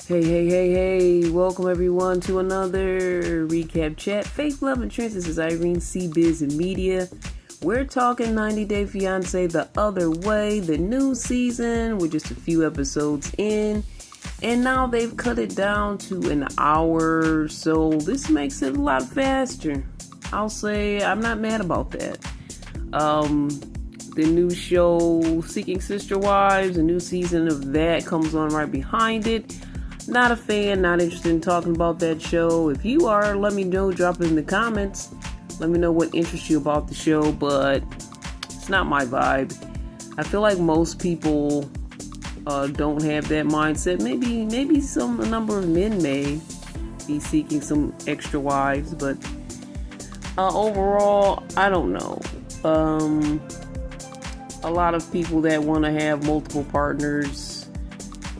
Hey, welcome everyone to another recap chat. Faith, Love, and Trends. This is Irene C. Biz and Media. We're talking 90 Day Fiancé the other way, the new season. We're just a few episodes in, and now they've cut it down to an hour, so this makes it a lot faster. I'll say I'm not mad about that. The new show, Seeking Sister Wives, a new season of that comes on right behind it. Not a fan, not interested in talking about that show. If you are, let me know, drop it in the comments. Let me know what interests you about the show, but it's not my vibe. I feel like most people don't have that mindset. Maybe a number of men may be seeking some extra wives, but overall, I don't know. A lot of people that want to have multiple partners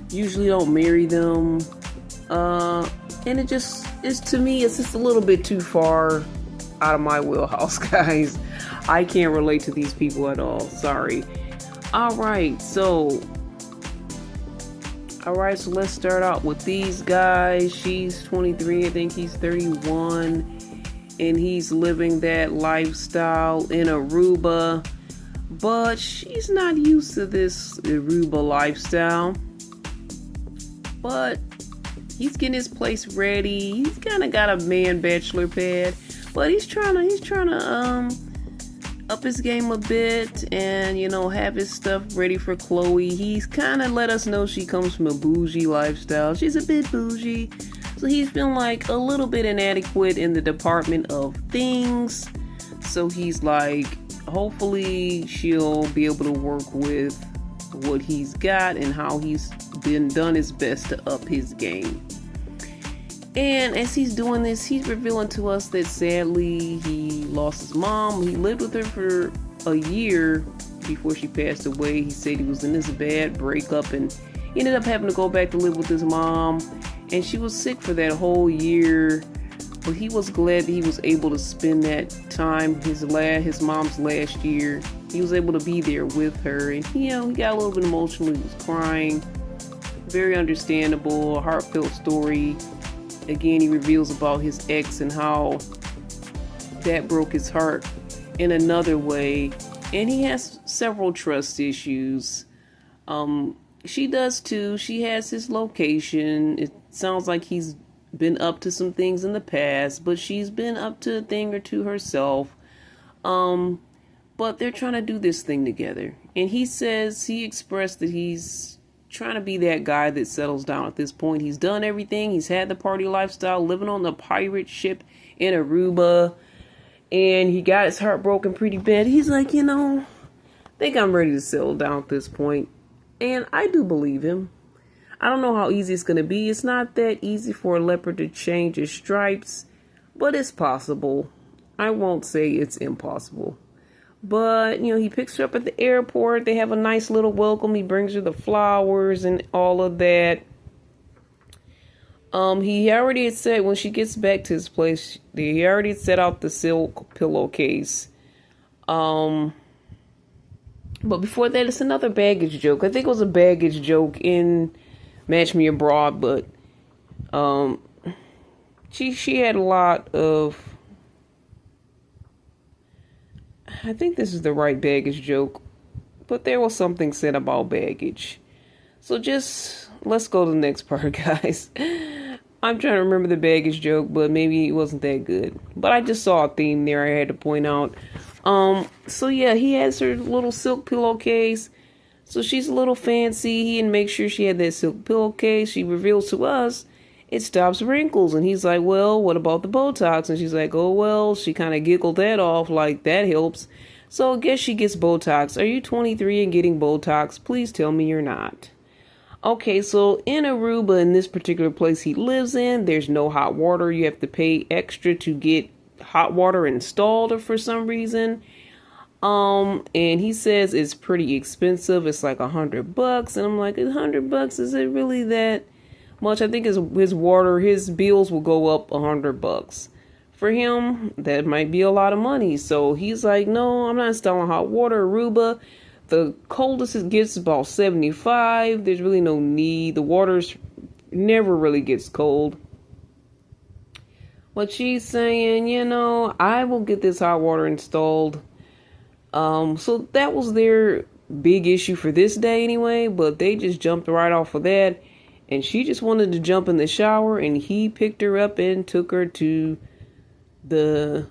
usually don't marry them, and it just is, to me, it's just a little bit too far out of my wheelhouse, guys. I can't relate to these people at all. Sorry. Alright, so let's start out with these guys. She's 23, I think he's 31, and he's living that lifestyle in Aruba, but she's not used to this Aruba lifestyle. But he's getting his place ready. He's kind of got a man bachelor pad, but he's trying to up his game a bit and, have his stuff ready for Chloe. He's kind of let us know she comes from a bougie lifestyle. She's a bit bougie, so he's feeling like a little bit inadequate in the department of things. So he's like, hopefully she'll be able to work with what he's got and how he's done his best to up his game. And as he's doing this, he's revealing to us that sadly he lost his mom. He lived with her for a year before she passed away. He said he was in this bad breakup and he ended up having to go back to live with his mom, and she was sick for that whole year. But he was glad that he was able to spend that time, his mom's last year. He was able to be there with her, and he got a little bit emotional. He was crying. Very understandable, a heartfelt story. Again, he reveals about his ex and how that broke his heart in another way. And he has several trust issues. She does too. She has his location. It sounds like he's been up to some things in the past, but she's been up to a thing or two herself. But they're trying to do this thing together. And he expressed that he's trying to be that guy that settles down at this point. He's done everything. He's had the party lifestyle, living on the pirate ship in Aruba, and he got his heart broken pretty bad. He's like, I think I'm ready to settle down at this point. And I do believe him. I don't know how easy it's going to be. It's not that easy for a leopard to change his stripes, but it's possible. I won't say it's impossible. But, he picks her up at the airport. They have a nice little welcome. He brings her the flowers and all of that. He already had said when she gets back to his place, he already set out the silk pillowcase. But before that, it's another baggage joke. I think it was a baggage joke in Match Me Abroad, but she had a lot of, I think this is the right baggage joke, but there was something said about baggage. So let's go to the next part, guys. I'm trying to remember the baggage joke, but maybe it wasn't that good. But I just saw a theme there I had to point out. So yeah, he has her little silk pillowcase. So she's a little fancy. He didn't make sure she had that silk pillowcase. She reveals to us it stops wrinkles. And he's like, well, what about the Botox? And she's like, oh, well, she kind of giggled that off like that helps. So I guess she gets Botox. Are you 23 and getting Botox? Please tell me you're not. Okay, so in Aruba, in this particular place he lives in, there's no hot water. You have to pay extra to get hot water installed for some reason. And he says it's pretty expensive. It's like $100. And I'm like, $100? Is it really that much? I think his bills will go up $100. For him, that might be a lot of money. So he's like, no, I'm not installing hot water. Aruba, the coldest it gets is about 75. There's really no need. The water's never really gets cold. But she's saying, I will get this hot water installed. So that was their big issue for this day anyway, but they just jumped right off of that. And she just wanted to jump in the shower, and he picked her up and took her to the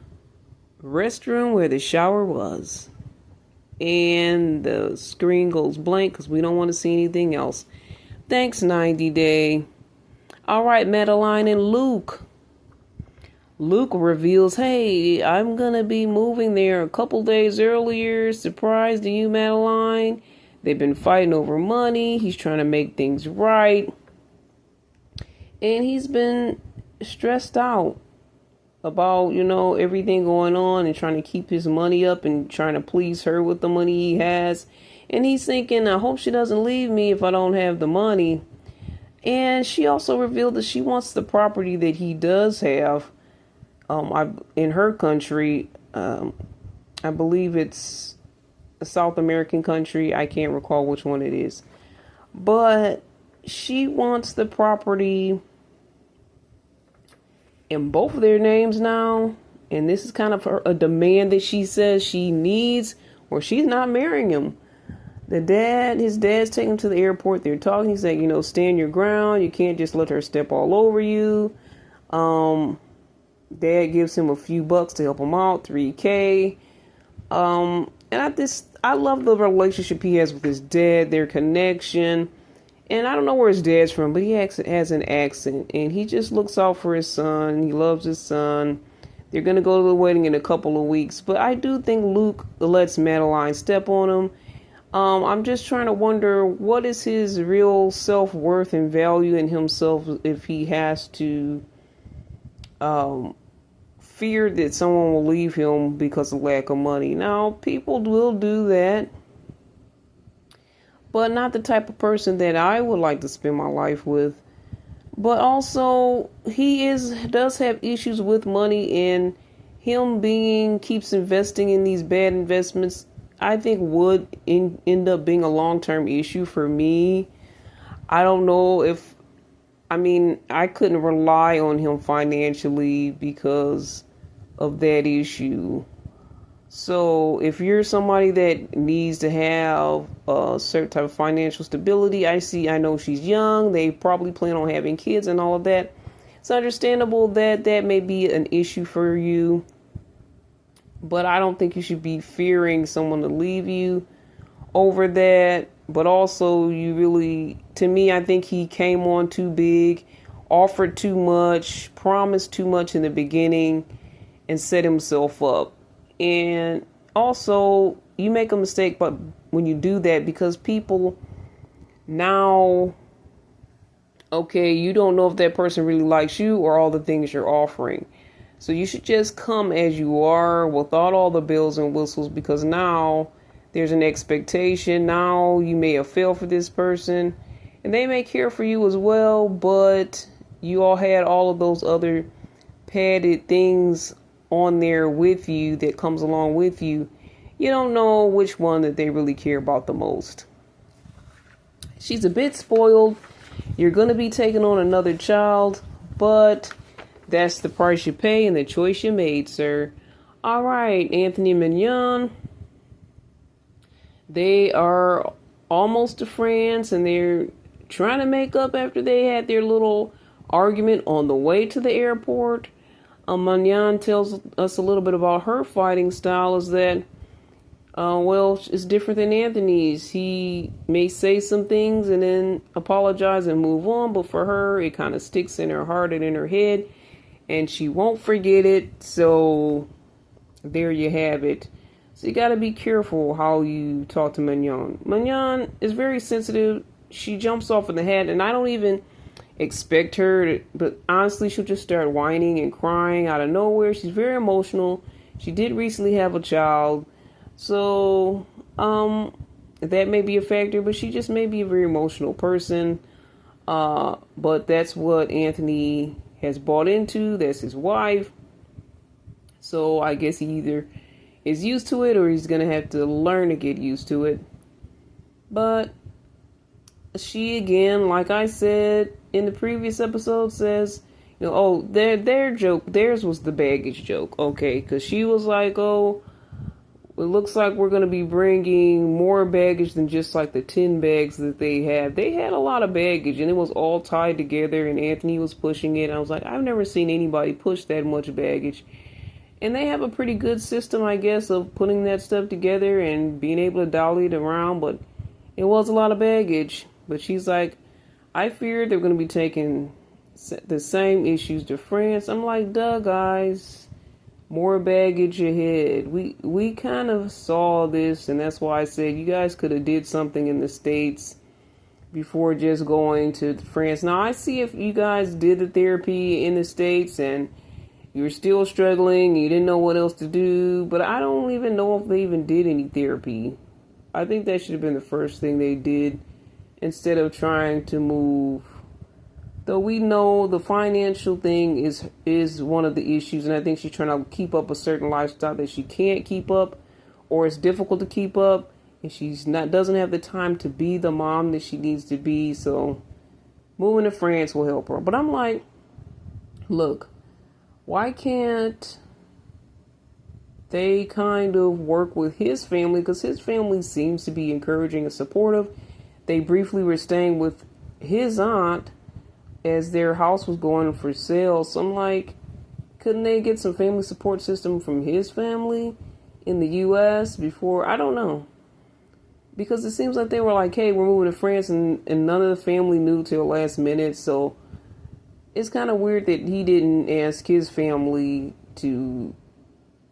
restroom where the shower was. And the screen goes blank because we don't want to see anything else. Thanks, 90 Day. All right, Madeline and Luke. Luke reveals, hey, I'm going to be moving there a couple days earlier. Surprise to you, Madeline. They've been fighting over money. He's trying to make things right. And he's been stressed out about, everything going on and trying to keep his money up and trying to please her with the money he has. And he's thinking, I hope she doesn't leave me if I don't have the money. And she also revealed that she wants the property that he does have. In her country, I believe it's a South American country. I can't recall which one it is. But she wants the property in both of their names now. And this is kind of a demand that she says she needs, or she's not marrying him. His dad's taking him to the airport. They're talking. He's like, stand your ground. You can't just let her step all over you. Dad gives him a few bucks to help him out, $3K. And I love the relationship he has with his dad, their connection. And I don't know where his dad's from, but he has an accent. And he just looks out for his son. He loves his son. They're going to go to the wedding in a couple of weeks. But I do think Luke lets Madeline step on him. I'm just trying to wonder, what is his real self-worth and value in himself if he has to fear that someone will leave him because of lack of money. Now, people will do that, but not the type of person that I would like to spend my life with. But also, he does have issues with money, and him keeps investing in these bad investments, I think would end up being a long-term issue for me. I don't know I couldn't rely on him financially because of that issue. So if you're somebody that needs to have a certain type of financial stability, I know she's young. They probably plan on having kids and all of that. It's understandable that that may be an issue for you. But I don't think you should be fearing someone to leave you over that. But also, to me, I think he came on too big, offered too much, promised too much in the beginning, and set himself up. And also, you make a mistake but when you do that, because people now, okay, you don't know if that person really likes you or all the things you're offering. So you should just come as you are without all the bells and whistles, because now there's an expectation. Now you may have failed for this person and they may care for you as well, but you all had all of those other padded things on there with you that comes along with you. You don't know which one that they really care about the most. She's a bit spoiled. You're going to be taking on another child, but that's the price you pay and the choice you made, sir. All right, Anthony Mignon. They are almost to France, and they're trying to make up after they had their little argument on the way to the airport. Mignon tells us a little bit about her fighting style, is that, it's different than Anthony's. He may say some things and then apologize and move on, but for her, it kind of sticks in her heart and in her head, and she won't forget it. So there you have it. So you got to be careful how you talk to Mignon. Mignon is very sensitive. She jumps off in the head, and I don't even expect her to, but honestly, she'll just start whining and crying out of nowhere. She's very emotional. She did recently have a child. So, that may be a factor, but she just may be a very emotional person. But that's what Anthony has bought into. That's his wife. So I guess he either is used to it or he's going to have to learn to get used to it. But she again, like I said in the previous episode, says, oh, their joke, theirs was the baggage joke, okay? Because she was like, oh, it looks like we're going to be bringing more baggage than just like the 10 bags that they had. They had a lot of baggage and it was all tied together and Anthony was pushing it. I was like, I've never seen anybody push that much baggage. And they have a pretty good system, I guess, of putting that stuff together and being able to dolly it around. But it was a lot of baggage. But she's like, I fear they're going to be taking the same issues to France. I'm like, duh, guys. More baggage ahead. We kind of saw this, and that's why I said you guys could have did something in the States before just going to France. Now, I see if you guys did the therapy in the States and you were still struggling, you didn't know what else to do, but I don't even know if they even did any therapy. I think that should have been the first thing they did instead of trying to move. Though we know the financial thing is one of the issues, and I think she's trying to keep up a certain lifestyle that she can't keep up, or it's difficult to keep up, and doesn't have the time to be the mom that she needs to be. So moving to France will help her. But I'm like, look, why can't they kind of work with his family? Because his family seems to be encouraging and supportive. They briefly were staying with his aunt as their house was going for sale. So I'm like, couldn't they get some family support system from his family in the U.S. before? I don't know. Because it seems like they were like, hey, we're moving to France, and none of the family knew till last minute. So it's kind of weird that he didn't ask his family to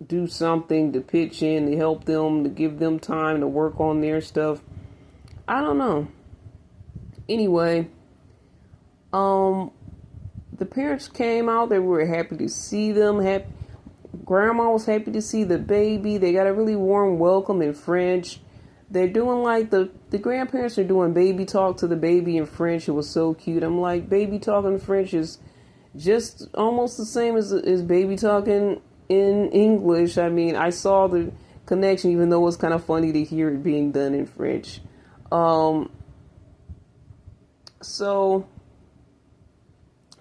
do something, to pitch in, to help them, to give them time to work on their stuff. I don't know. Anyway, the parents came out. They were happy to see them. Grandma was happy to see the baby. They got a really warm welcome in French. They're doing like the grandparents are doing baby talk to the baby in French. It was so cute. I'm like, baby talking in French is just almost the same as baby talking in English. I mean, I saw the connection, even though it was kind of funny to hear it being done in French. So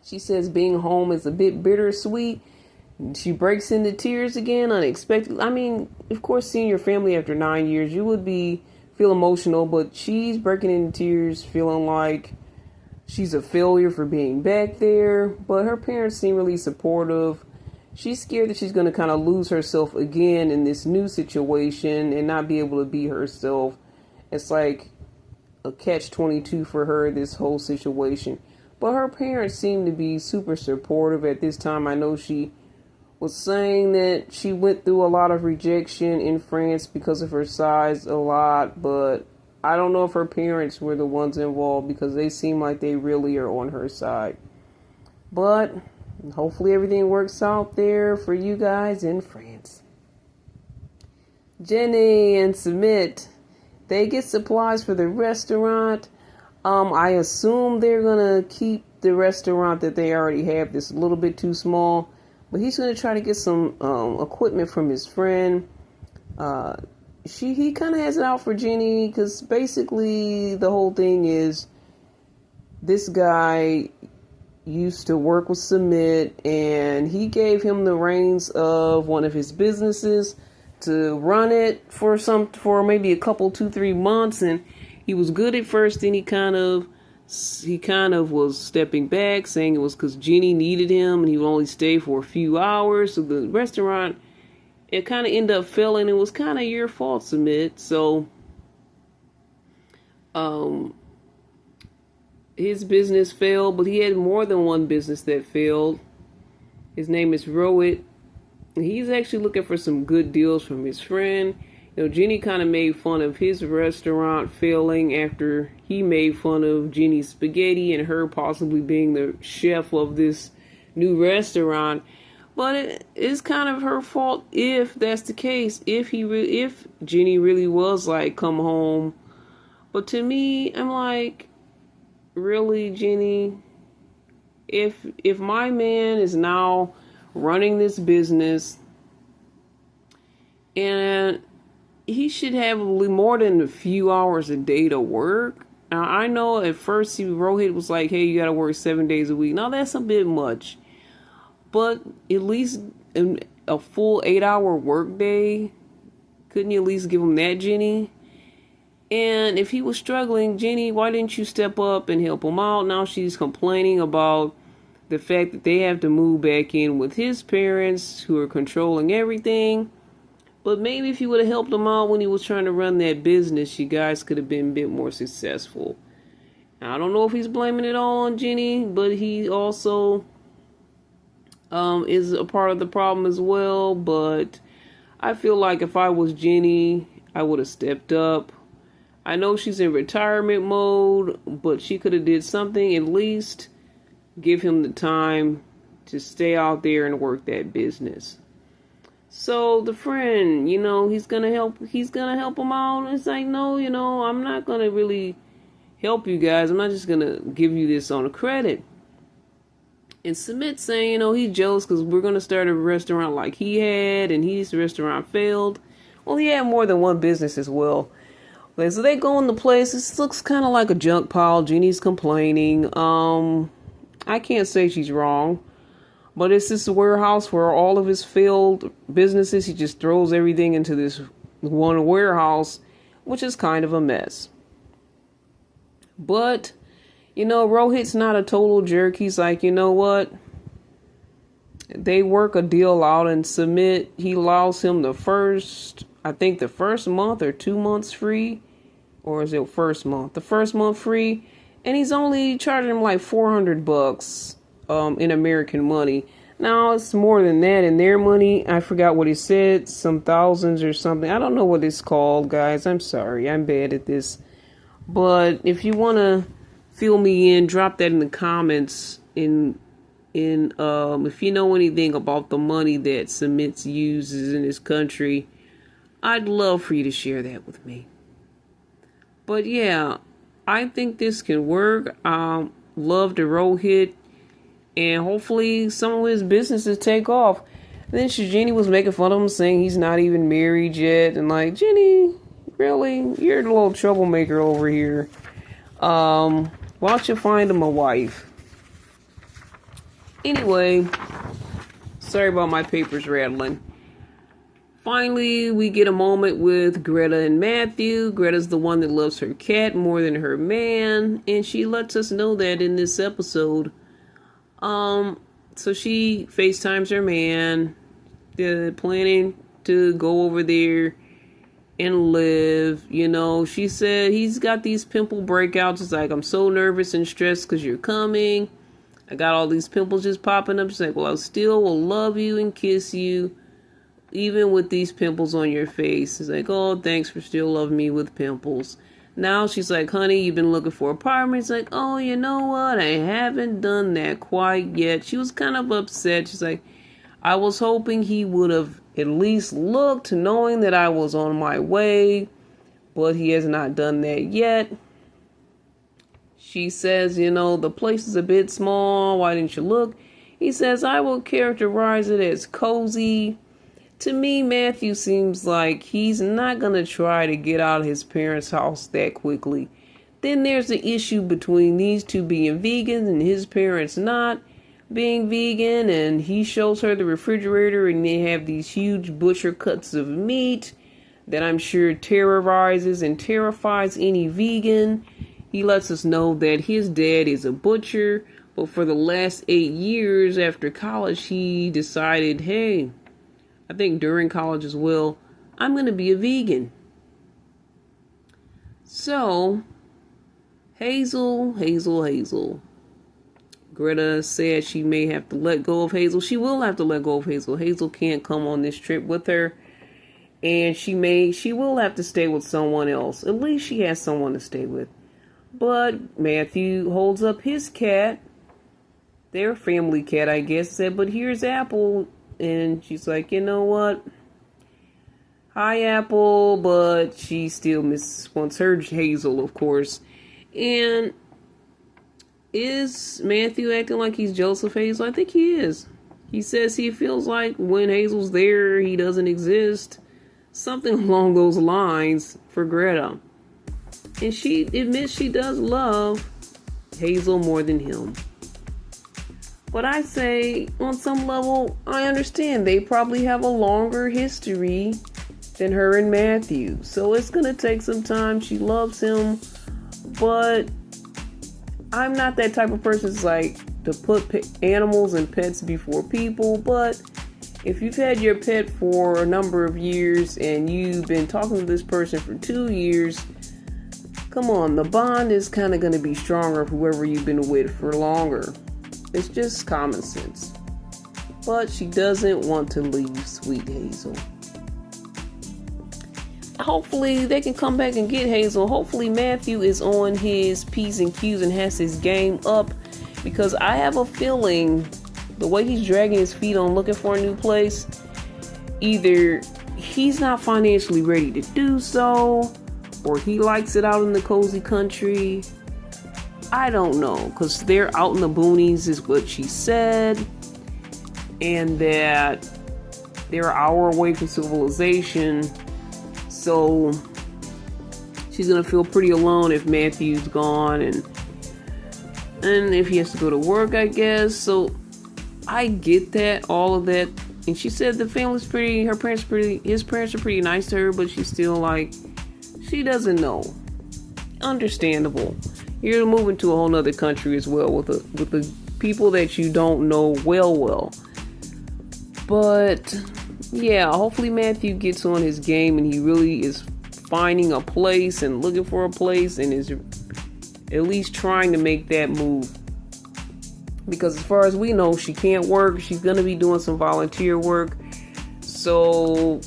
she says being home is a bit bittersweet. She breaks into tears again, unexpectedly. I mean, of course, seeing your family after 9 years, you would feel emotional, but she's breaking into tears, feeling like she's a failure for being back there. But her parents seem really supportive. She's scared that she's going to kind of lose herself again in this new situation and not be able to be herself. It's like a catch-22 for her, this whole situation. But her parents seem to be super supportive at this time. I know she was saying that she went through a lot of rejection in France because of her size a lot, but I don't know if her parents were the ones involved because they seem like they really are on her side. But hopefully everything works out there for you guys in France. Jenny and Sumit, they get supplies for the restaurant. I assume they're going to keep the restaurant that they already have that's a little bit too small. But he's going to try to get some equipment from his friend. He kind of has it out for Jenny because basically the whole thing is this guy used to work with Sumit and he gave him the reins of one of his businesses to run it for maybe a couple, 2-3 months, and he was good at first. Then he kind of was stepping back, saying it was because Jenny needed him and he would only stay for a few hours. So the restaurant, it kind of ended up failing. It was kind of your fault, Sumit. So his business failed, but he had more than one business that failed. His name is Rohit. He's actually looking for some good deals from his friend. Jenny kind of made fun of his restaurant failing after he made fun of Jenny's spaghetti and her possibly being the chef of this new restaurant. But it is kind of her fault if that's the case. If Jenny really was like, come home. But to me, I'm like, really, Jenny? If my man is now running this business and he should have more than a few hours a day to work, Now, I know at first Rohit was like, hey, you gotta work 7 days a week. Now, that's a bit much. But at least in a full 8-hour workday, couldn't you at least give him that, Jenny? And if he was struggling, Jenny, why didn't you step up and help him out? Now she's complaining about the fact that they have to move back in with his parents who are controlling everything. But maybe if you would have helped him out when he was trying to run that business, you guys could have been a bit more successful. Now, I don't know if he's blaming it all on Jenny, but he also is a part of the problem as well. But I feel like if I was Jenny, I would have stepped up. I know she's in retirement mode, but she could have did something, at least give him the time to stay out there and work that business. So the friend, he's gonna help him out. It's like, no, I'm not gonna really help you guys. I'm not just gonna give you this on a credit. And Sumit saying, he's jealous because we're gonna start a restaurant like he had, and his restaurant failed. Well, he had more than one business as well. Okay, so they go in the place. This looks kind of like a junk pile. Jeannie's complaining. I can't say she's wrong. But it's this warehouse where all of his failed businesses, he just throws everything into this one warehouse, which is kind of a mess. But, Rohit's not a total jerk. He's like, you know what? They work a deal out and Sumit. He allows him the first month or 2 months free. Or is it first month? The first month free. And he's only charging him like $400 in American money. Now, it's more than that in their money. I forgot what he said. Some thousands or something. I don't know what it's called, guys. I'm sorry. I'm bad at this. But if you want to fill me in, drop that in the comments. If you know anything about the money that Sumit uses in his country, I'd love for you to share that with me. But yeah, I think this can work. Love the Rohit. And hopefully some of his businesses take off. And then Jenny was making fun of him, saying he's not even married yet. And like, Jenny, really? You're the little troublemaker over here. Why don't you find him a wife? Anyway, sorry about my papers rattling. Finally, we get a moment with Greta and Matthew. Greta's the one that loves her cat more than her man. And she lets us know that in this episode. So she FaceTimes her man. They're planning to go over there and live. She said he's got these pimple breakouts. It's like, I'm so nervous and stressed because you're coming. I got all these pimples just popping up. She's like, well, I still will love you and kiss you, even with these pimples on your face. It's like, oh, thanks for still loving me with pimples. Now she's like, honey, you've been looking for apartments. Like, oh, you know what? I haven't done that quite yet. She was kind of upset. She's like, I was hoping he would have at least looked, knowing that I was on my way, but he has not done that yet. She says, the place is a bit small. Why didn't you look? He says, I will characterize it as cozy. To me, Matthew seems like he's not going to try to get out of his parents' house that quickly. Then there's the issue between these two being vegans and his parents not being vegan. And he shows her the refrigerator and they have these huge butcher cuts of meat that I'm sure terrorizes and terrifies any vegan. He lets us know that his dad is a butcher. But for the last 8 years after college, he decided, hey, I think during college as well, I'm going to be a vegan. So, Hazel. Greta said she may have to let go of Hazel. She will have to let go of Hazel. Hazel can't come on this trip with her. And she will have to stay with someone else. At least she has someone to stay with. But Matthew holds up his cat. Their family cat, I guess, said, but here's Apple. And she's like, you know what? Hi, Apple. But she still wants her Hazel, of course. And is Matthew acting like he's jealous of Hazel? I think he is. He says he feels like when Hazel's there, he doesn't exist. Something along those lines for Greta. And she admits she does love Hazel more than him. But I say, on some level, I understand. They probably have a longer history than her and Matthew. So it's going to take some time. She loves him. But I'm not that type of person that's like to put animals and pets before people. But if you've had your pet for a number of years and you've been talking to this person for 2 years, come on, the bond is kind of going to be stronger for whoever you've been with for longer. It's just common sense. But she doesn't want to leave Sweet Hazel. Hopefully they can come back and get Hazel. Hopefully Matthew is on his P's and Q's and has his game up, because I have a feeling the way he's dragging his feet on looking for a new place, either he's not financially ready to do so, or he likes it out in the cozy country. I don't know, because they're out in the boonies is what she said, and that they're an hour away from civilization, so she's gonna feel pretty alone if Matthew's gone, and if he has to go to work, I guess. So I get that, all of that. And she said the family's pretty, his parents are pretty nice to her, but she's still like, she doesn't know. Understandable. You're moving to a whole nother country as well with the people that you don't know well. But yeah, hopefully Matthew gets on his game and he really is finding a place and looking for a place and is at least trying to make that move. Because as far as we know, she can't work. She's going to be doing some volunteer work. So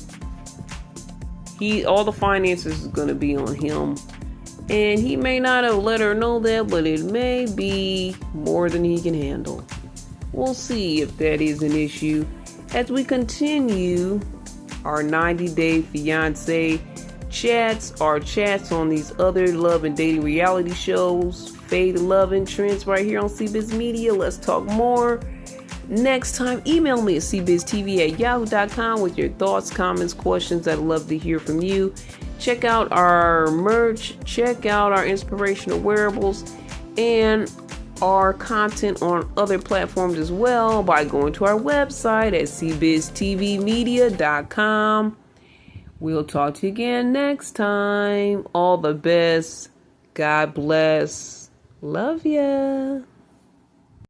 all the finances is going to be on him. And he may not have let her know that, but it may be more than he can handle. We'll see if that is an issue as we continue our 90-day fiancé chats, our chats on these other love and dating reality shows, Fade Love and Trends, right here on CBiz Media. Let's talk more next time. Email me at cbiztv@yahoo.com with your thoughts, comments, questions. I'd love to hear from you. Check out our merch, check out our inspirational wearables, and our content on other platforms as well by going to our website at cbiztvmedia.com. We'll talk to you again next time. All the best. God bless. Love ya.